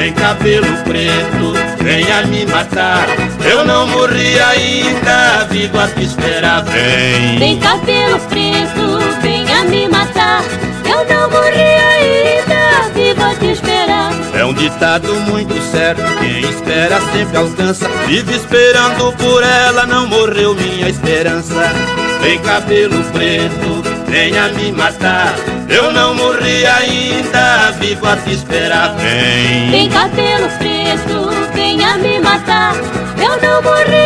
Tem cabelo preto, venha me matar. Eu não morri ainda, vivo a te esperar. Vem. Tem cabelo preto, venha me matar. Eu não morri ainda, vivo a te esperar. É um ditado muito certo, quem espera sempre alcança. Vive esperando por ela, não morreu minha esperança. Tem cabelo preto, venha me matar. Eu não morri ainda, vivo a te esperar. Vem. Tem cabelo preto, venha me matar. Eu não morri